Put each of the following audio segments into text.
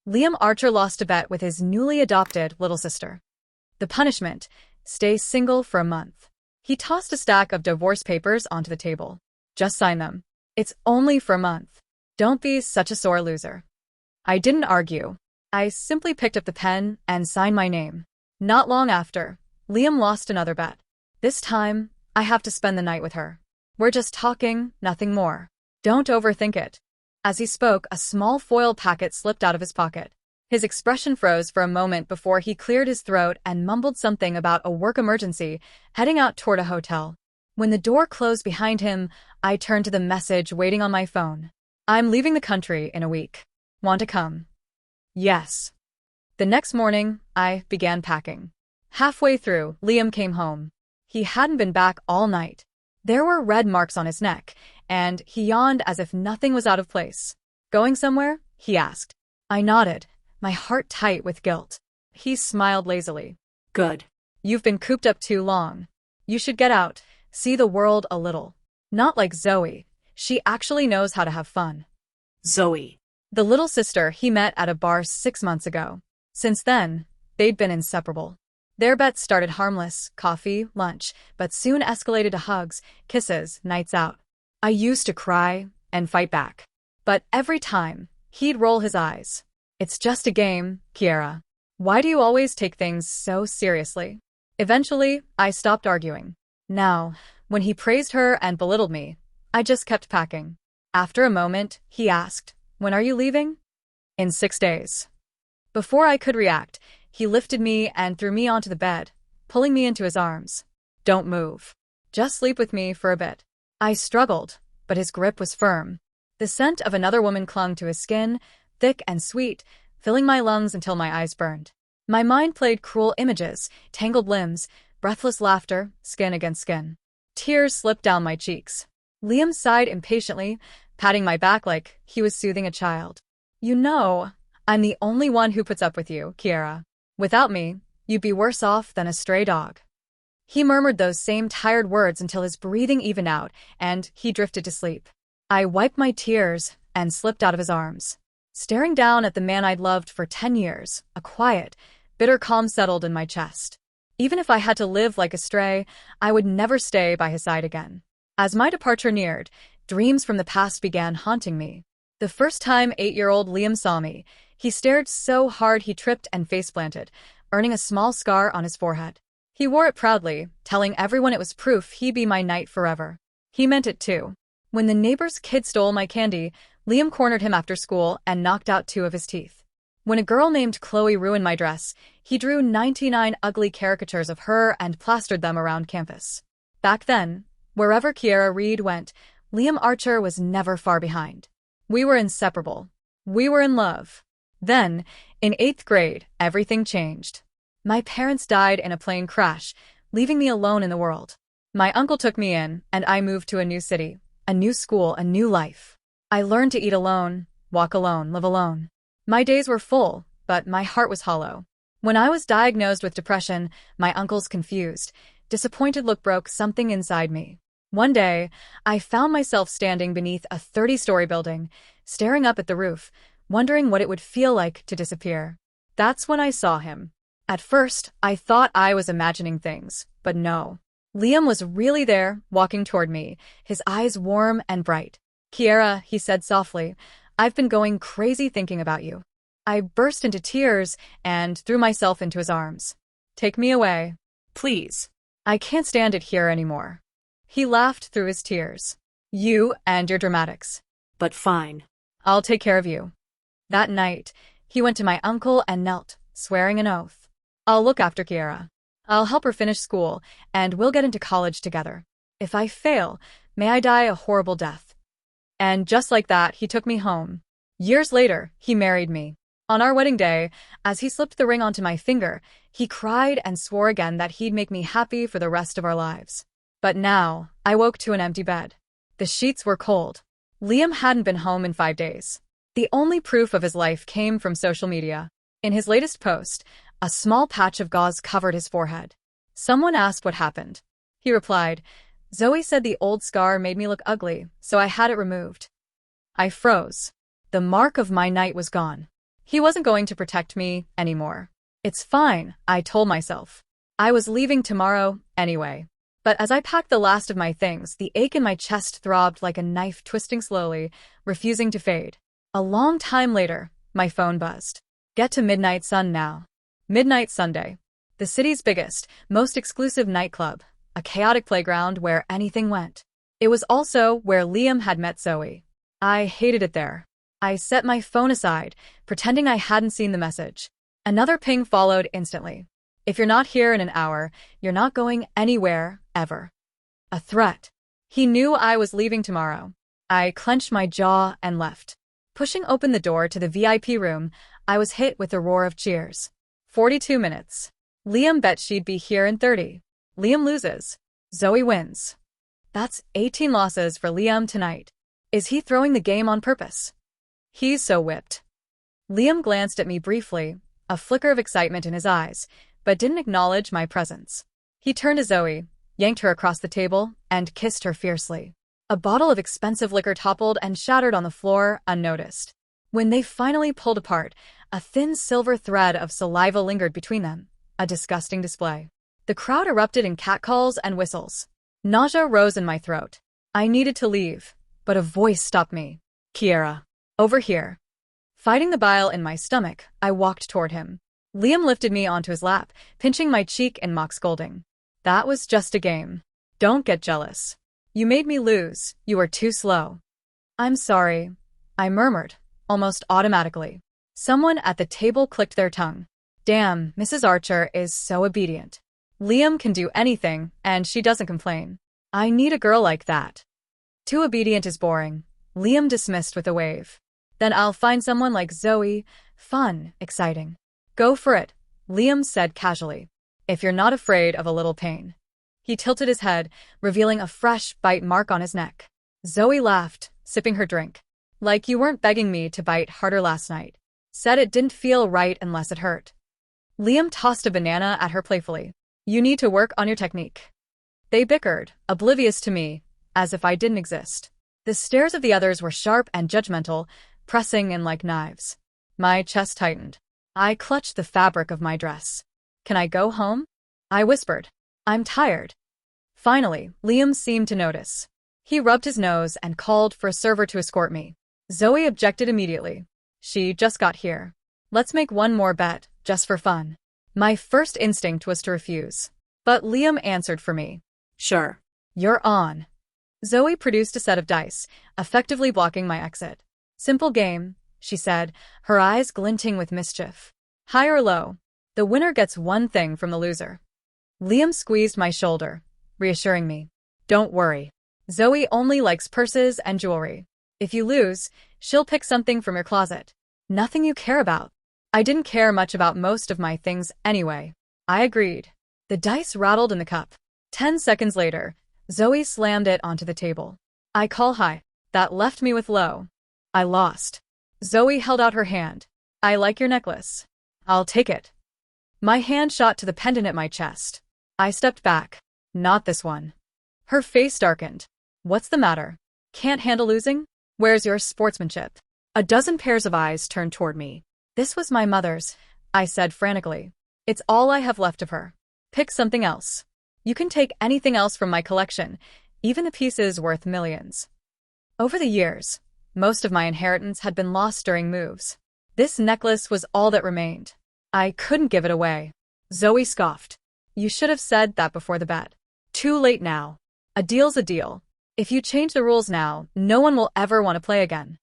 Liam Archer lost a bet with his newly adopted little sister. The punishment: stay single for a month. He tossed a stack of divorce papers onto the table. Just sign them. It's only for a month. Don't be such a sore loser. I didn't argue. I simply picked up the pen and signed my name. Not long after, Liam lost another bet. This time, I have to spend the night with her. We're just talking, nothing more. Don't overthink it. As he spoke, a small foil packet slipped out of his pocket. His expression froze for a moment before he cleared his throat and mumbled something about a work emergency, heading out toward a hotel. When the door closed behind him, I turned to the message waiting on my phone. I'm leaving the country in a week. Want to come? Yes. The next morning, I began packing. Halfway through, Liam came home. He hadn't been back all night. There were red marks on his neck, and he yawned as if nothing was out of place. Going somewhere? He asked. I nodded, my heart tight with guilt. He smiled lazily. Good. You've been cooped up too long. You should get out, see the world a little. Not like Zoe. She actually knows how to have fun. Zoe. The little sister he met at a bar 6 months ago. Since then, they'd been inseparable. Their bets started harmless, coffee, lunch, but soon escalated to hugs, kisses, nights out. I used to cry and fight back. But every time, he'd roll his eyes. It's just a game, Kiara. Why do you always take things so seriously? Eventually, I stopped arguing. Now, when he praised her and belittled me, I just kept packing. After a moment, he asked, When are you leaving? In 6 days. Before I could react, he lifted me and threw me onto the bed, pulling me into his arms. Don't move. Just sleep with me for a bit. I struggled, but his grip was firm. The scent of another woman clung to his skin, thick and sweet, filling my lungs until my eyes burned. My mind played cruel images, tangled limbs, breathless laughter, skin against skin. Tears slipped down my cheeks. Liam sighed impatiently, patting my back like he was soothing a child. You know, I'm the only one who puts up with you, Kiara. Without me, you'd be worse off than a stray dog. He murmured those same tired words until his breathing evened out, and he drifted to sleep. I wiped my tears and slipped out of his arms. Staring down at the man I'd loved for 10 years, a quiet, bitter calm settled in my chest. Even if I had to live like a stray, I would never stay by his side again. As my departure neared, dreams from the past began haunting me. The first time 8-year-old Liam saw me, he stared so hard he tripped and face-planted, earning a small scar on his forehead. He wore it proudly, telling everyone it was proof he'd be my knight forever. He meant it too. When the neighbor's kid stole my candy, Liam cornered him after school and knocked out 2 of his teeth. When a girl named Chloe ruined my dress, he drew 99 ugly caricatures of her and plastered them around campus. Back then, wherever Kiara Reed went, Liam Archer was never far behind. We were inseparable. We were in love. Then, in 8th grade, everything changed. My parents died in a plane crash, leaving me alone in the world. My uncle took me in, and I moved to a new city, a new school, a new life. I learned to eat alone, walk alone, live alone. My days were full, but my heart was hollow. When I was diagnosed with depression, my uncle's confused, disappointed look broke something inside me. One day, I found myself standing beneath a 30-story building, staring up at the roof, wondering what it would feel like to disappear. That's when I saw him. At first, I thought I was imagining things, but no. Liam was really there, walking toward me, his eyes warm and bright. Kiara, he said softly, I've been going crazy thinking about you. I burst into tears and threw myself into his arms. Take me away. Please. I can't stand it here anymore. He laughed through his tears. You and your dramatics. But fine. I'll take care of you. That night, he went to my uncle and knelt, swearing an oath. I'll look after Kiara. I'll help her finish school, and we'll get into college together. If I fail, may I die a horrible death. And just like that, he took me home. Years later, he married me. On our wedding day, as he slipped the ring onto my finger, he cried and swore again that he'd make me happy for the rest of our lives. But now, I woke to an empty bed. The sheets were cold. Liam hadn't been home in 5 days. The only proof of his life came from social media. In his latest post, a small patch of gauze covered his forehead. Someone asked what happened. He replied, Zoe said the old scar made me look ugly, so I had it removed. I froze. The mark of my knight was gone. He wasn't going to protect me anymore. It's fine, I told myself. I was leaving tomorrow anyway. But as I packed the last of my things, the ache in my chest throbbed like a knife twisting slowly, refusing to fade. A long time later, my phone buzzed. Get to Midnight Sun now. Midnight Sunday. The city's biggest, most exclusive nightclub, a chaotic playground where anything went. It was also where Liam had met Zoe. I hated it there. I set my phone aside, pretending I hadn't seen the message. Another ping followed instantly. If you're not here in an hour, you're not going anywhere, ever. A threat. He knew I was leaving tomorrow. I clenched my jaw and left. Pushing open the door to the VIP room, I was hit with a roar of cheers. 42 minutes. Liam bet she'd be here in 30. Liam loses. Zoe wins. That's 18 losses for Liam tonight. Is he throwing the game on purpose? He's so whipped. Liam glanced at me briefly, a flicker of excitement in his eyes, but didn't acknowledge my presence. He turned to Zoe, yanked her across the table, and kissed her fiercely. A bottle of expensive liquor toppled and shattered on the floor unnoticed. When they finally pulled apart, a thin silver thread of saliva lingered between them, a disgusting display. The crowd erupted in catcalls and whistles. Nausea rose in my throat. I needed to leave, but a voice stopped me. Kiara. Over here. Fighting the bile in my stomach, I walked toward him. Liam lifted me onto his lap, pinching my cheek in mock scolding. That was just a game. Don't get jealous. You made me lose, you were too slow. I'm sorry, I murmured, almost automatically. Someone at the table clicked their tongue. Damn, Mrs. Archer is so obedient. Liam can do anything, and she doesn't complain. I need a girl like that. Too obedient is boring, Liam dismissed with a wave. Then I'll find someone like Zoe, fun, exciting. Go for it, Liam said casually. If you're not afraid of a little pain. He tilted his head, revealing a fresh bite mark on his neck. Zoe laughed, sipping her drink. Like you weren't begging me to bite harder last night. Said it didn't feel right unless it hurt. Liam tossed a banana at her playfully. You need to work on your technique. They bickered, oblivious to me, as if I didn't exist. The stares of the others were sharp and judgmental, pressing in like knives. My chest tightened. I clutched the fabric of my dress. Can I go home? I whispered. I'm tired. Finally, Liam seemed to notice. He rubbed his nose and called for a server to escort me. Zoe objected immediately. She just got here. Let's make one more bet, just for fun. My first instinct was to refuse. But Liam answered for me. Sure. You're on. Zoe produced a set of dice, effectively blocking my exit. Simple game, she said, her eyes glinting with mischief. High or low, the winner gets one thing from the loser. Liam squeezed my shoulder, reassuring me. Don't worry. Zoe only likes purses and jewelry. If you lose, she'll pick something from your closet. Nothing you care about. I didn't care much about most of my things anyway. I agreed. The dice rattled in the cup. 10 seconds later, Zoe slammed it onto the table. I call high. That left me with low. I lost. Zoe held out her hand. I like your necklace. I'll take it. My hand shot to the pendant at my chest. I stepped back. Not this one. Her face darkened. What's the matter? Can't handle losing? Where's your sportsmanship? A dozen pairs of eyes turned toward me. This was my mother's, I said frantically. It's all I have left of her. Pick something else. You can take anything else from my collection, even the pieces worth millions. Over the years, most of my inheritance had been lost during moves. This necklace was all that remained. I couldn't give it away. Zoe scoffed. You should have said that before the bet. Too late now. A deal's a deal. If you change the rules now, no one will ever want to play again.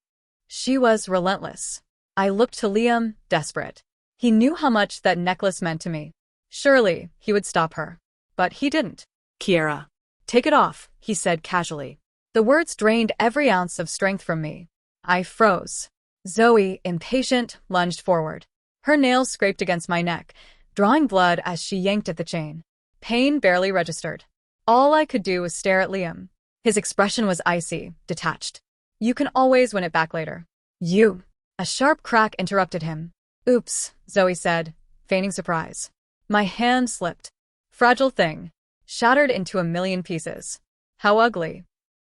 She was relentless. I looked to Liam, desperate. He knew how much that necklace meant to me. Surely, he would stop her. But he didn't. Kiara. Take it off, he said casually. The words drained every ounce of strength from me. I froze. Zoe, impatient, lunged forward. Her nails scraped against my neck, drawing blood as she yanked at the chain. Pain barely registered. All I could do was stare at Liam. His expression was icy, detached. You can always win it back later. You. A sharp crack interrupted him. Oops, Zoe said, feigning surprise. My hand slipped. Fragile thing. Shattered into a million pieces. How ugly.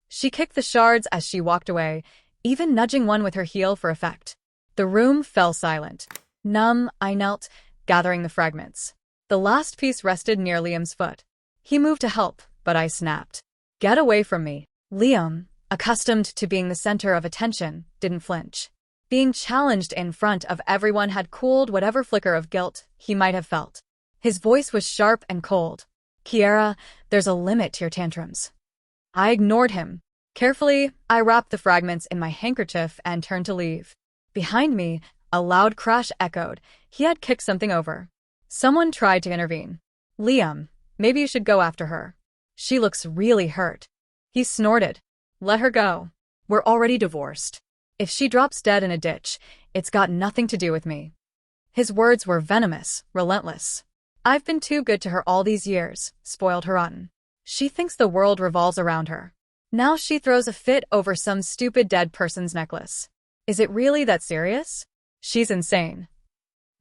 She kicked the shards as she walked away, even nudging one with her heel for effect. The room fell silent. Numb, I knelt, gathering the fragments. The last piece rested near Liam's foot. He moved to help, but I snapped. Get away from me. Liam, accustomed to being the center of attention, didn't flinch. Being challenged in front of everyone had cooled whatever flicker of guilt he might have felt. His voice was sharp and cold. Kiara, there's a limit to your tantrums. I ignored him. Carefully, I wrapped the fragments in my handkerchief and turned to leave. Behind me, a loud crash echoed. He had kicked something over. Someone tried to intervene. Liam, maybe you should go after her. She looks really hurt. He snorted. Let her go. We're already divorced. If she drops dead in a ditch, it's got nothing to do with me. His words were venomous, relentless. I've been too good to her all these years, spoiled her rotten. She thinks the world revolves around her. Now she throws a fit over some stupid dead person's necklace. Is it really that serious? She's insane.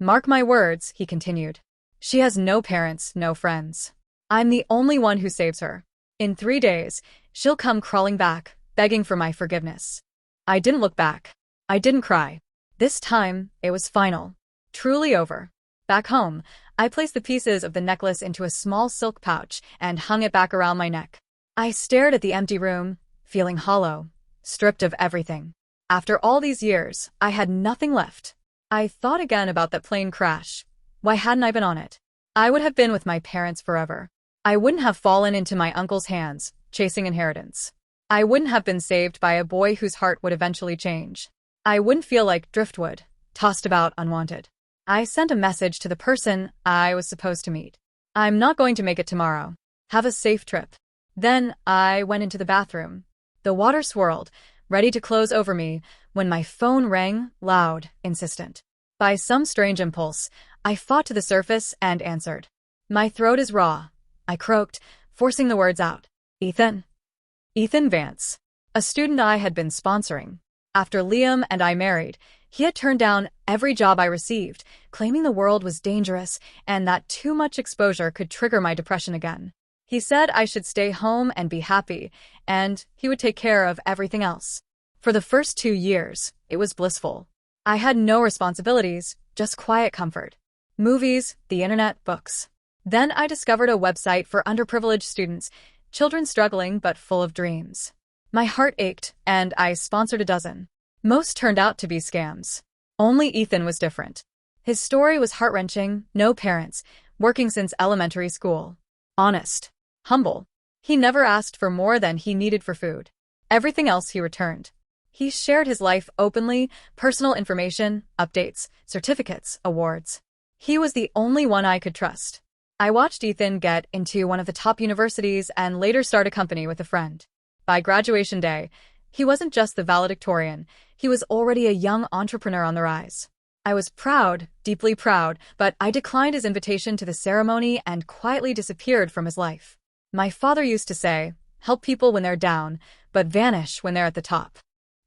Mark my words, he continued. She has no parents, no friends. I'm the only one who saves her. In 3 days, she'll come crawling back, begging for my forgiveness. I didn't look back. I didn't cry. This time, it was final. Truly over. Back home, I placed the pieces of the necklace into a small silk pouch and hung it back around my neck. I stared at the empty room, feeling hollow, stripped of everything. After all these years, I had nothing left. I thought again about that plane crash. Why hadn't I been on it? I would have been with my parents forever. I wouldn't have fallen into my uncle's hands, chasing inheritance. I wouldn't have been saved by a boy whose heart would eventually change. I wouldn't feel like driftwood, tossed about unwanted. I sent a message to the person I was supposed to meet. I'm not going to make it tomorrow. Have a safe trip. Then I went into the bathroom. The water swirled, ready to close over me, when my phone rang, loud, insistent. By some strange impulse, I fought to the surface and answered. My throat is raw, I croaked, forcing the words out. Ethan? Ethan Vance. A student I had been sponsoring. After Liam and I married, he had turned down every job I received, claiming the world was dangerous and that too much exposure could trigger my depression again. He said I should stay home and be happy, and he would take care of everything else. For the first 2 years, it was blissful. I had no responsibilities, just quiet comfort. Movies, the internet, books. Then I discovered a website for underprivileged students, children struggling but full of dreams. My heart ached, and I sponsored a dozen. Most turned out to be scams. Only Ethan was different. His story was heart-wrenching, no parents, working since elementary school. Honest. Humble. He never asked for more than he needed for food. Everything else he returned. He shared his life openly, personal information, updates, certificates, awards. He was the only one I could trust. I watched Ethan get into one of the top universities and later start a company with a friend. By graduation day, he wasn't just the valedictorian, he was already a young entrepreneur on the rise. I was proud, deeply proud, but I declined his invitation to the ceremony and quietly disappeared from his life. My father used to say, help people when they're down, but vanish when they're at the top.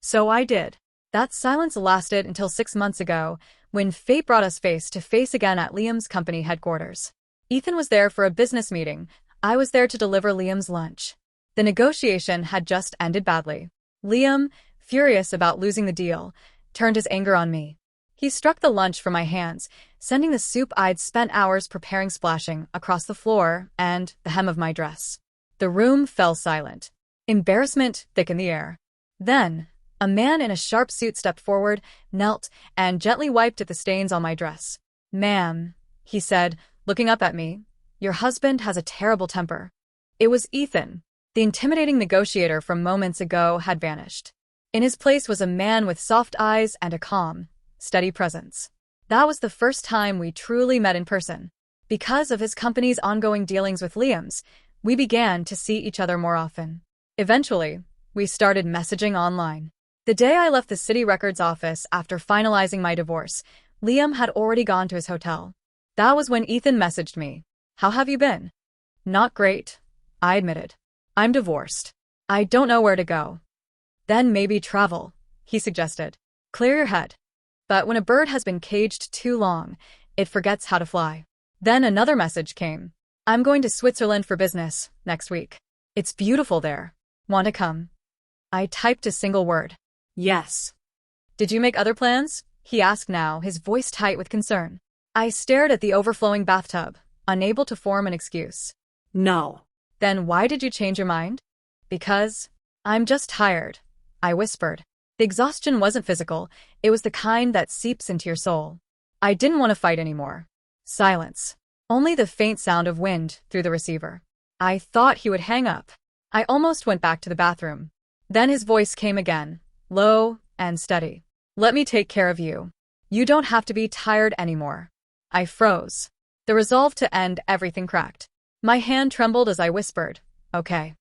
So I did. That silence lasted until 6 months ago, when fate brought us face to face again at Liam's company headquarters. Ethan was there for a business meeting. I was there to deliver Liam's lunch. The negotiation had just ended badly. Liam, furious about losing the deal, turned his anger on me. He struck the lunch from my hands, sending the soup I'd spent hours preparing splashing across the floor and the hem of my dress. The room fell silent. Embarrassment thickened the air. Then, a man in a sharp suit stepped forward, knelt, and gently wiped at the stains on my dress. Ma'am, he said, looking up at me, your husband has a terrible temper. It was Ethan. The intimidating negotiator from moments ago had vanished. In his place was a man with soft eyes and a calm, steady presence. That was the first time we truly met in person. Because of his company's ongoing dealings with Liam's, we began to see each other more often. Eventually, we started messaging online. The day I left the city records office after finalizing my divorce, Liam had already gone to his hotel. That was when Ethan messaged me. How have you been? Not great, I admitted. I'm divorced. I don't know where to go. Then maybe travel, he suggested. Clear your head. But when a bird has been caged too long, it forgets how to fly. Then another message came. I'm going to Switzerland for business next week. It's beautiful there. Want to come? I typed a single word. Yes. Did you make other plans? he asked now, his voice tight with concern. I stared at the overflowing bathtub, unable to form an excuse. No. Then why did you change your mind? Because I'm just tired, I whispered. The exhaustion wasn't physical, it was the kind that seeps into your soul. I didn't want to fight anymore. Silence. Only the faint sound of wind through the receiver. I thought he would hang up. I almost went back to the bathroom. Then his voice came again, low and steady. Let me take care of you. You don't have to be tired anymore. I froze. The resolve to end everything cracked. My hand trembled as I whispered, okay.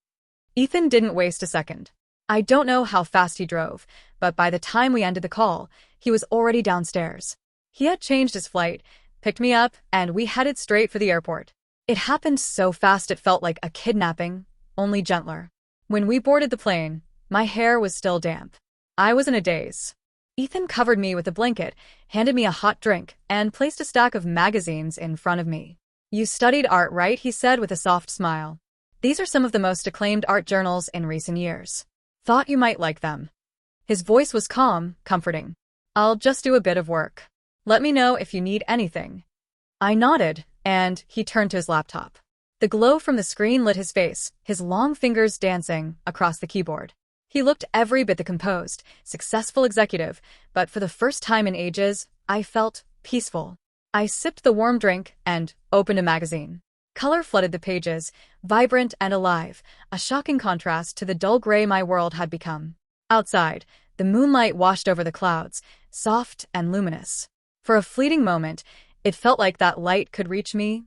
Ethan didn't waste a second. I don't know how fast he drove, but by the time we ended the call, he was already downstairs. He had changed his flight, picked me up, and we headed straight for the airport. It happened so fast it felt like a kidnapping, only gentler. When we boarded the plane, my hair was still damp. I was in a daze. Ethan covered me with a blanket, handed me a hot drink, and placed a stack of magazines in front of me. You studied art, right? He said with a soft smile. These are some of the most acclaimed art journals in recent years. Thought you might like them. His voice was calm, comforting. I'll just do a bit of work. Let me know if you need anything. I nodded, and he turned to his laptop. The glow from the screen lit his face, his long fingers dancing across the keyboard. He looked every bit the composed, successful executive, but for the first time in ages, I felt peaceful. I sipped the warm drink and opened a magazine. Color flooded the pages, vibrant and alive, a shocking contrast to the dull gray my world had become. Outside, the moonlight washed over the clouds, soft and luminous. For a fleeting moment, it felt like that light could reach me,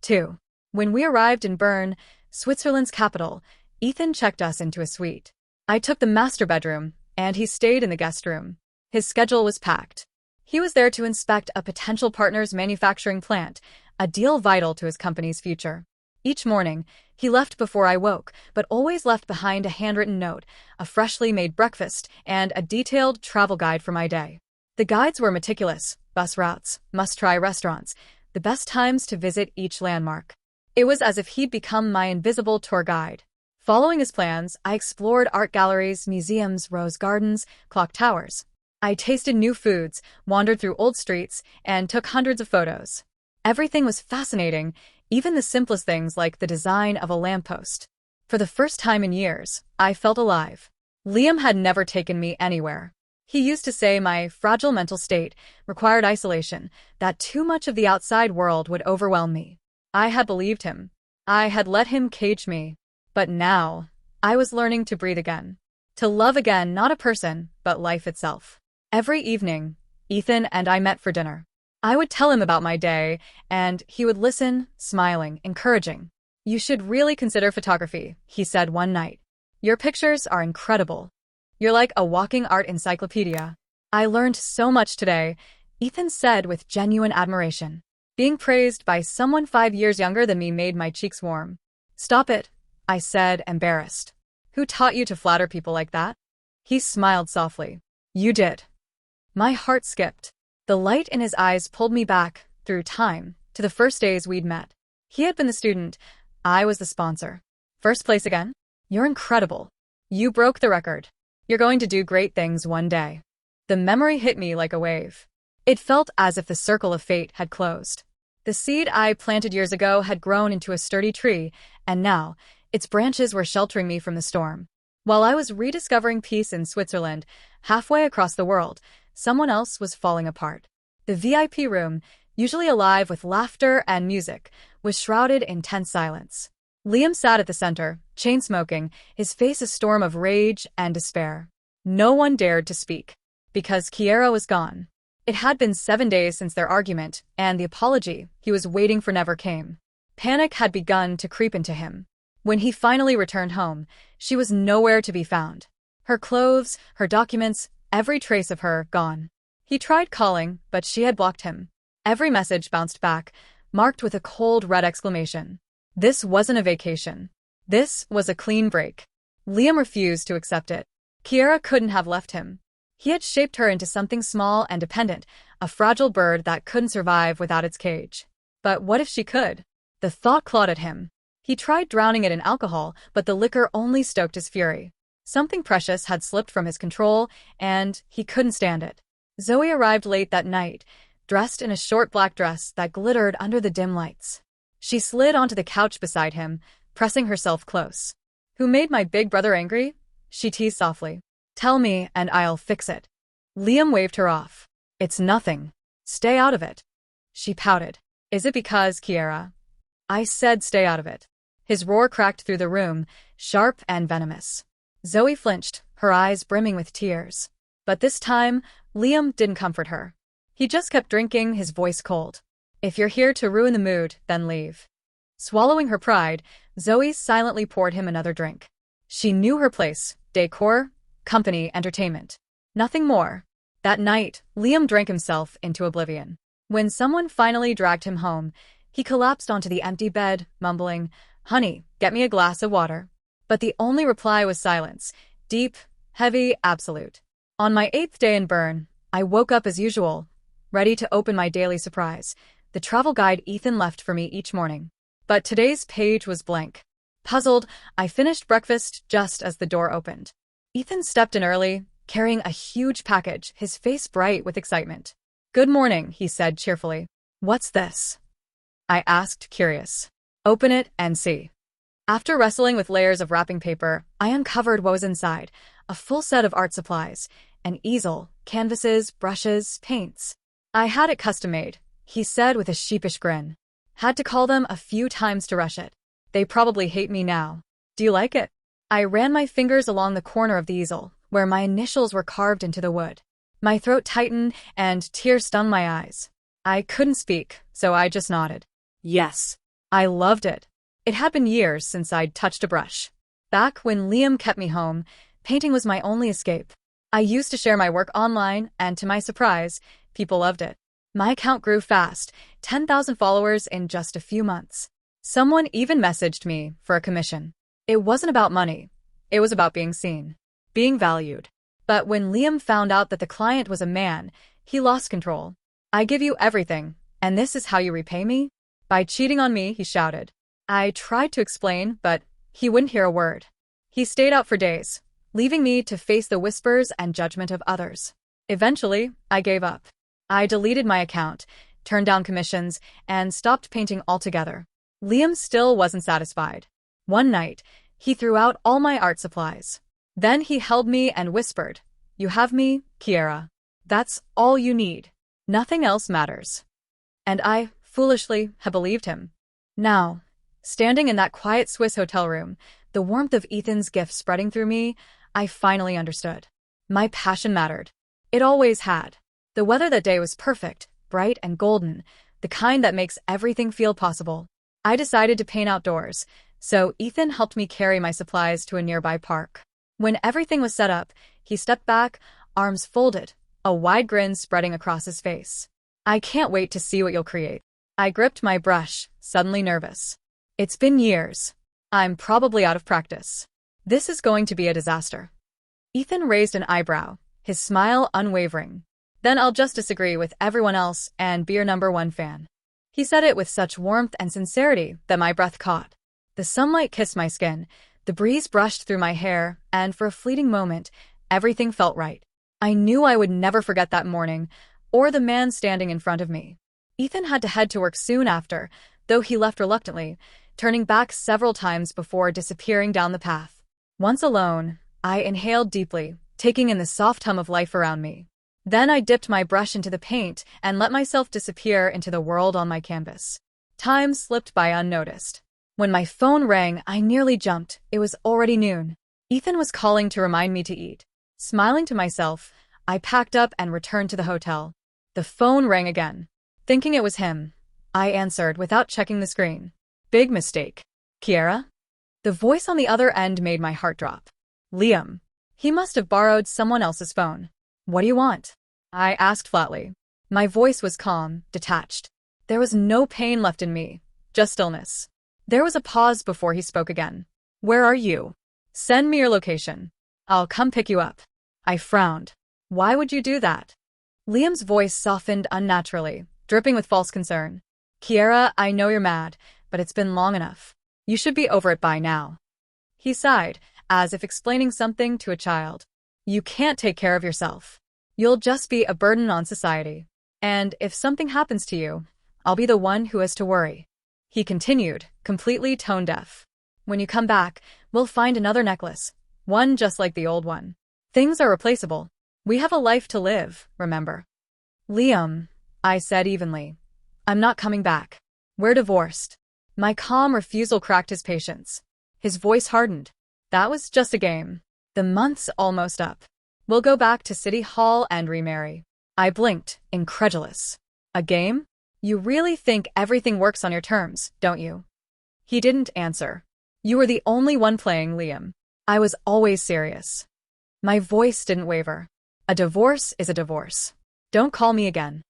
too. When we arrived in Bern, Switzerland's capital, Ethan checked us into a suite. I took the master bedroom, and he stayed in the guest room. His schedule was packed. He was there to inspect a potential partner's manufacturing plant, a deal vital to his company's future. Each morning, he left before I woke, but always left behind a handwritten note, a freshly made breakfast, and a detailed travel guide for my day. The guides were meticulous: bus routes, must-try restaurants, the best times to visit each landmark. It was as if he'd become my invisible tour guide. Following his plans, I explored art galleries, museums, rose gardens, clock towers. I tasted new foods, wandered through old streets, and took hundreds of photos. Everything was fascinating, even the simplest things like the design of a lamppost. For the first time in years, I felt alive. Liam had never taken me anywhere. He used to say my fragile mental state required isolation, that too much of the outside world would overwhelm me. I had believed him. I had let him cage me. But now, I was learning to breathe again. To love again, not a person, but life itself. Every evening, Ethan and I met for dinner. I would tell him about my day, and he would listen, smiling, encouraging. You should really consider photography, he said one night. Your pictures are incredible. You're like a walking art encyclopedia. I learned so much today, Ethan said with genuine admiration. Being praised by someone 5 years younger than me made my cheeks warm. Stop it, I said, embarrassed. Who taught you to flatter people like that? He smiled softly. You did. My heart skipped. The light in his eyes pulled me back, through time, to the first days we'd met. He had been the student. I was the sponsor. First place again? You're incredible. You broke the record. You're going to do great things one day. The memory hit me like a wave. It felt as if the circle of fate had closed. The seed I planted years ago had grown into a sturdy tree, and now, its branches were sheltering me from the storm. While I was rediscovering peace in Switzerland, halfway across the world, someone else was falling apart. The VIP room, usually alive with laughter and music, was shrouded in tense silence. Liam sat at the center, chain-smoking, his face a storm of rage and despair. No one dared to speak. Because Kiara was gone. It had been 7 days since their argument, and the apology he was waiting for never came. Panic had begun to creep into him. When he finally returned home, she was nowhere to be found. Her clothes, her documents, every trace of her gone. He tried calling, but she had blocked him. Every message bounced back, marked with a cold red exclamation. This wasn't a vacation. This was a clean break. Liam refused to accept it. Kiara couldn't have left him. He had shaped her into something small and dependent, a fragile bird that couldn't survive without its cage. But what if she could? The thought clawed at him. He tried drowning it in alcohol, but the liquor only stoked his fury. Something precious had slipped from his control, and he couldn't stand it. Zoe arrived late that night, dressed in a short black dress that glittered under the dim lights. She slid onto the couch beside him, pressing herself close. "Who made my big brother angry?" she teased softly. "Tell me, and I'll fix it." Liam waved her off. "It's nothing. Stay out of it." She pouted. "Is it because, Kiara? I said stay out of it." His roar cracked through the room, sharp and venomous. Zoe flinched, her eyes brimming with tears. But this time, Liam didn't comfort her. He just kept drinking, his voice cold. "If you're here to ruin the mood, then leave." Swallowing her pride, Zoe silently poured him another drink. She knew her place: decor, company, entertainment. Nothing more. That night, Liam drank himself into oblivion. When someone finally dragged him home, he collapsed onto the empty bed, mumbling, "Honey, get me a glass of water." But the only reply was silence, deep, heavy, absolute. On my 8th day in Bern, I woke up as usual, ready to open my daily surprise, the travel guide Ethan left for me each morning. But today's page was blank. Puzzled, I finished breakfast just as the door opened. Ethan stepped in early, carrying a huge package, his face bright with excitement. "Good morning," he said cheerfully. "What's this?" I asked, curious. "Open it and see." After wrestling with layers of wrapping paper, I uncovered what was inside: a full set of art supplies, an easel, canvases, brushes, paints. "I had it custom-made," he said with a sheepish grin. "Had to call them a few times to rush it. They probably hate me now. Do you like it?" I ran my fingers along the corner of the easel, where my initials were carved into the wood. My throat tightened and tears stung my eyes. I couldn't speak, so I just nodded. Yes. I loved it. It had been years since I'd touched a brush. Back when Liam kept me home, painting was my only escape. I used to share my work online, and to my surprise, people loved it. My account grew fast, 10,000 followers in just a few months. Someone even messaged me for a commission. It wasn't about money. It was about being seen, being valued. But when Liam found out that the client was a man, he lost control. "I give you everything, and this is how you repay me?" "By cheating on me," he shouted. I tried to explain, but he wouldn't hear a word. He stayed out for days, leaving me to face the whispers and judgment of others. Eventually, I gave up. I deleted my account, turned down commissions, and stopped painting altogether. Liam still wasn't satisfied. One night, he threw out all my art supplies. Then he held me and whispered, "You have me, Kiara. That's all you need. Nothing else matters." And I, foolishly, had believed him. Now, standing in that quiet Swiss hotel room, the warmth of Ethan's gift spreading through me, I finally understood. My passion mattered. It always had. The weather that day was perfect, bright and golden, the kind that makes everything feel possible. I decided to paint outdoors, so Ethan helped me carry my supplies to a nearby park. When everything was set up, he stepped back, arms folded, a wide grin spreading across his face. "I can't wait to see what you'll create." I gripped my brush, suddenly nervous. It's been years. I'm probably out of practice. This is going to be a disaster. Ethan raised an eyebrow, his smile unwavering. "Then I'll just disagree with everyone else and be your #1 fan." He said it with such warmth and sincerity that my breath caught. The sunlight kissed my skin, the breeze brushed through my hair, and for a fleeting moment, everything felt right. I knew I would never forget that morning, or the man standing in front of me. Ethan had to head to work soon after, though he left reluctantly, turning back several times before disappearing down the path. Once alone, I inhaled deeply, taking in the soft hum of life around me. Then I dipped my brush into the paint and let myself disappear into the world on my canvas. Time slipped by unnoticed. When my phone rang, I nearly jumped. It was already noon. Ethan was calling to remind me to eat. Smiling to myself, I packed up and returned to the hotel. The phone rang again. Thinking it was him, I answered without checking the screen. "Big mistake. Kiara?" The voice on the other end made my heart drop. Liam. He must have borrowed someone else's phone. "What do you want?" I asked flatly. My voice was calm, detached. There was no pain left in me, just stillness. There was a pause before he spoke again. "Where are you?" "Send me your location. I'll come pick you up." I frowned. "Why would you do that?" Liam's voice softened unnaturally, dripping with false concern. "Kiara, I know you're mad, but it's been long enough. You should be over it by now." He sighed, as if explaining something to a child. "You can't take care of yourself. You'll just be a burden on society. And if something happens to you, I'll be the one who has to worry. He continued, completely tone-deaf. When you come back, we'll find another necklace. One just like the old one. Things are replaceable. We have a life to live, remember? Liam, I said evenly. I'm not coming back. We're divorced. My calm refusal cracked his patience. His voice hardened. That was just a game. The month's almost up. We'll go back to City Hall and remarry. I blinked, incredulous. A game? You really think everything works on your terms, don't you? He didn't answer. You were the only one playing, Liam. I was always serious. My voice didn't waver. A divorce is a divorce. Don't call me again.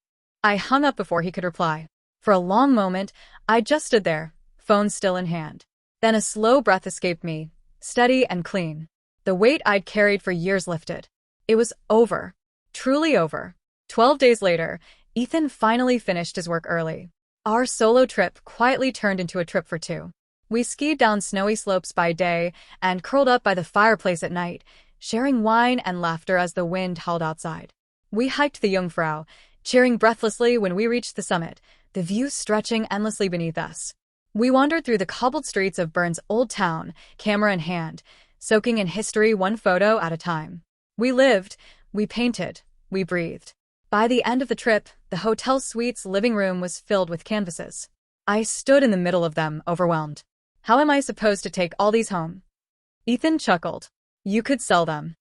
I hung up before he could reply. For a long moment, I just stood there, phone still in hand. Then a slow breath escaped me, steady and clean. The weight I'd carried for years lifted. It was over. Truly over. 12 days later, Ethan finally finished his work early. Our solo trip quietly turned into a trip for two. We skied down snowy slopes by day and curled up by the fireplace at night, sharing wine and laughter as the wind howled outside. We hiked the Jungfrau, cheering breathlessly when we reached the summit, the view stretching endlessly beneath us. We wandered through the cobbled streets of Bern's old town, camera in hand, soaking in history one photo at a time. We lived, we painted, we breathed. By the end of the trip, the hotel suite's living room was filled with canvases. I stood in the middle of them, overwhelmed. How am I supposed to take all these home? Ethan chuckled. You could sell them.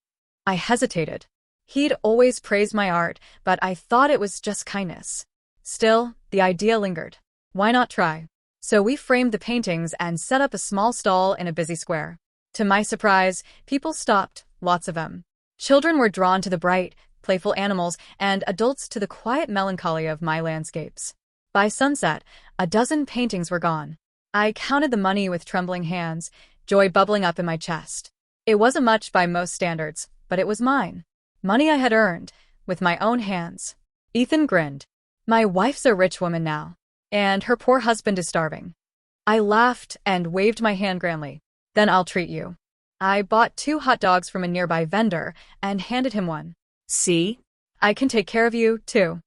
I hesitated. He'd always praised my art, but I thought it was just kindness. Still, the idea lingered. Why not try? So we framed the paintings and set up a small stall in a busy square. To my surprise, people stopped, lots of them. Children were drawn to the bright, playful animals, and adults to the quiet melancholy of my landscapes. By sunset, a dozen paintings were gone. I counted the money with trembling hands, joy bubbling up in my chest. It wasn't much by most standards, but it was mine. Money I had earned, with my own hands. Ethan grinned. My wife's a rich woman now, and her poor husband is starving. I laughed and waved my hand grandly. Then I'll treat you. I bought 2 hot dogs from a nearby vendor and handed him one. See? I can take care of you, too.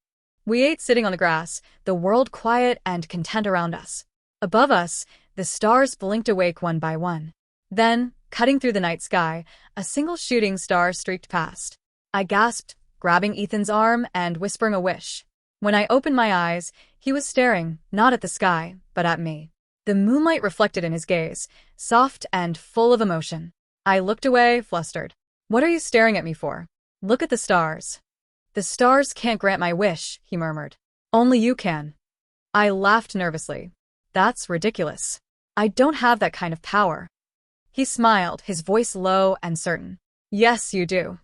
We ate sitting on the grass, the world quiet and content around us. Above us, the stars blinked awake one by one. Then, cutting through the night sky, a single shooting star streaked past. I gasped, grabbing Ethan's arm and whispering a wish. When I opened my eyes, he was staring, not at the sky, but at me. The moonlight reflected in his gaze, soft and full of emotion. I looked away, flustered. What are you staring at me for? Look at the stars. The stars can't grant my wish, he murmured. Only you can. I laughed nervously. That's ridiculous. I don't have that kind of power. He smiled, his voice low and certain. Yes, you do.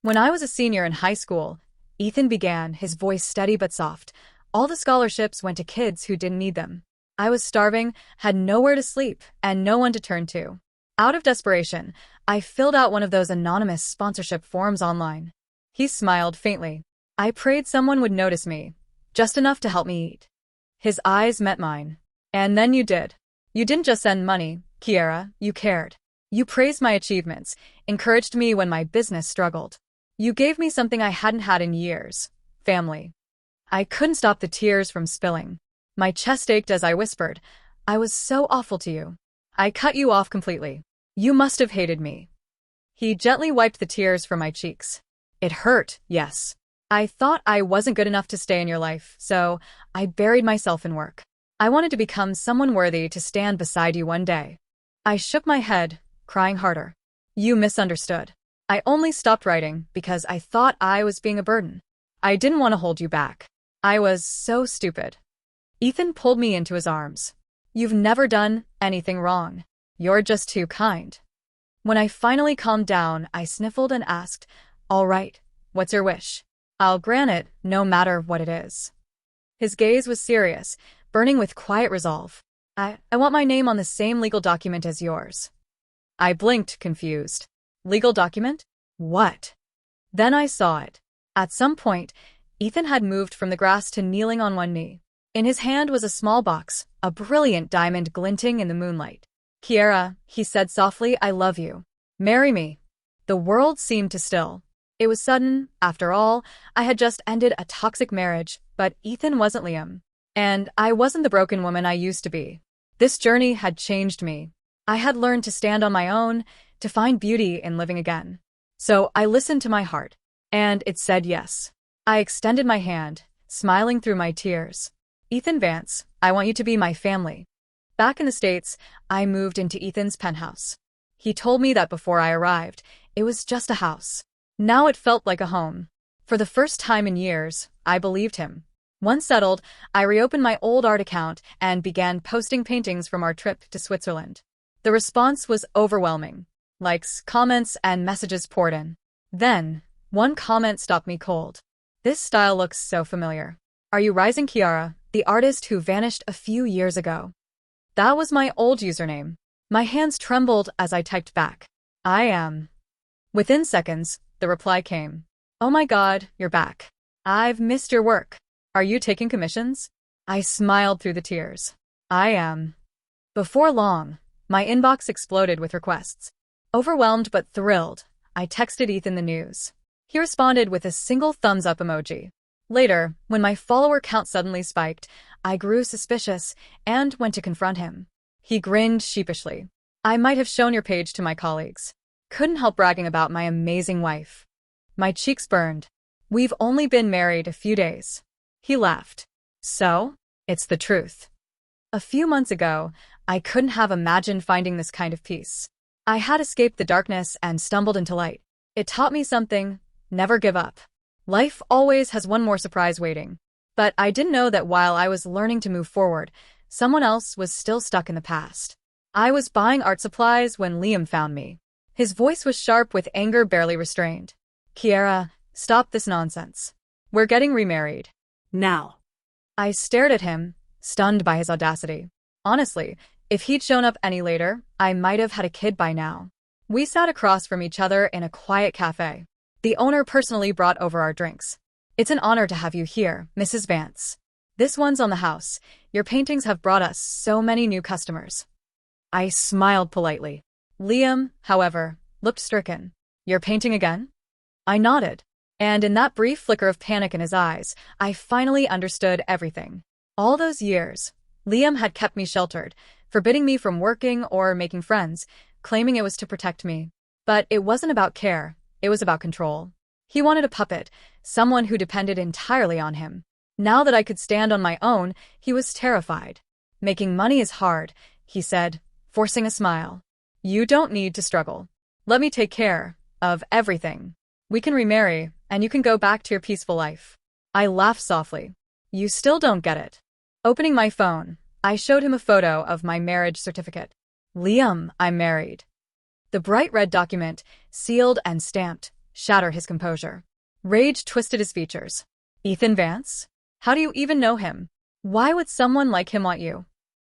When I was a senior in high school, Ethan began, his voice steady but soft. All the scholarships went to kids who didn't need them. I was starving, had nowhere to sleep, and no one to turn to. Out of desperation, I filled out one of those anonymous sponsorship forms online. He smiled faintly. I prayed someone would notice me, just enough to help me eat. His eyes met mine. And then you did. You didn't just send money, Kiara, you cared. You praised my achievements, encouraged me when my business struggled. You gave me something I hadn't had in years, family. I couldn't stop the tears from spilling. My chest ached as I whispered, I was so awful to you. I cut you off completely. You must have hated me. He gently wiped the tears from my cheeks. It hurt, yes. I thought I wasn't good enough to stay in your life, so I buried myself in work. I wanted to become someone worthy to stand beside you one day. I shook my head, crying harder. You misunderstood. I only stopped writing because I thought I was being a burden. I didn't want to hold you back. I was so stupid. Ethan pulled me into his arms. You've never done anything wrong. You're just too kind. When I finally calmed down, I sniffled and asked, all right, what's your wish? I'll grant it, no matter what it is. His gaze was serious, burning with quiet resolve. I want my name on the same legal document as yours. I blinked, confused. Legal document? What? Then I saw it. At some point, Ethan had moved from the grass to kneeling on one knee. In his hand was a small box, a brilliant diamond glinting in the moonlight. Kiara, he said softly, I love you. Marry me. The world seemed to still. It was sudden, after all. I had just ended a toxic marriage, but Ethan wasn't Liam. And I wasn't the broken woman I used to be. This journey had changed me. I had learned to stand on my own, to find beauty in living again. So I listened to my heart, and it said yes. I extended my hand, smiling through my tears. Ethan Vance, I want you to be my family. Back in the States, I moved into Ethan's penthouse. He told me that before I arrived, it was just a house. Now it felt like a home. For the first time in years, I believed him. Once settled, I reopened my old art account and began posting paintings from our trip to Switzerland. The response was overwhelming. Likes, comments, and messages poured in. Then, one comment stopped me cold. This style looks so familiar. Are you Rising Kiara, the artist who vanished a few years ago? That was my old username. My hands trembled as I typed back. I am. Within seconds, the reply came. Oh my God, you're back. I've missed your work. Are you taking commissions? I smiled through the tears. I am. Before long, my inbox exploded with requests. Overwhelmed but thrilled, I texted Ethan the news. He responded with a single thumbs-up emoji. Later, when my follower count suddenly spiked, I grew suspicious and went to confront him. He grinned sheepishly. I might have shown your page to my colleagues. Couldn't help bragging about my amazing wife. My cheeks burned. We've only been married a few days. He laughed. So, it's the truth. A few months ago, I couldn't have imagined finding this kind of peace. I had escaped the darkness and stumbled into light. It taught me something: never give up. Life always has one more surprise waiting. But I didn't know that while I was learning to move forward, someone else was still stuck in the past. I was buying art supplies when Liam found me. His voice was sharp with anger barely restrained. Kiara, stop this nonsense. We're getting remarried. Now. I stared at him, stunned by his audacity. Honestly, if he'd shown up any later, I might have had a kid by now. We sat across from each other in a quiet cafe. The owner personally brought over our drinks. It's an honor to have you here, Mrs. Vance. This one's on the house. Your paintings have brought us so many new customers. I smiled politely. Liam, however, looked stricken. You're painting again? I nodded. And in that brief flicker of panic in his eyes, I finally understood everything. All those years, Liam had kept me sheltered, forbidding me from working or making friends, claiming it was to protect me. But it wasn't about care, it was about control. He wanted a puppet, someone who depended entirely on him. Now that I could stand on my own, he was terrified. Making money is hard, he said, forcing a smile. You don't need to struggle. Let me take care of everything. We can remarry, and you can go back to your peaceful life. I laughed softly. You still don't get it. Opening my phone, I showed him a photo of my marriage certificate. Liam, I'm married. The bright red document, sealed and stamped, shattered his composure. Rage twisted his features. Ethan Vance? How do you even know him? Why would someone like him want you?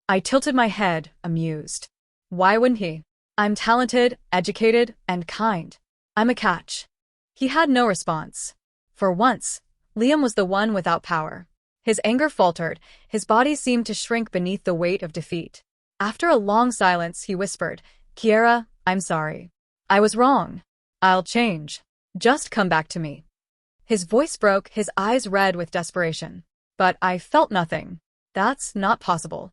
I tilted my head, amused. Why wouldn't he? I'm talented, educated, and kind. I'm a catch. He had no response. For once, Liam was the one without power. His anger faltered, his body seemed to shrink beneath the weight of defeat. After a long silence, he whispered, Kiara, I'm sorry. I was wrong. I'll change. Just come back to me. His voice broke, his eyes red with desperation. But I felt nothing. That's not possible.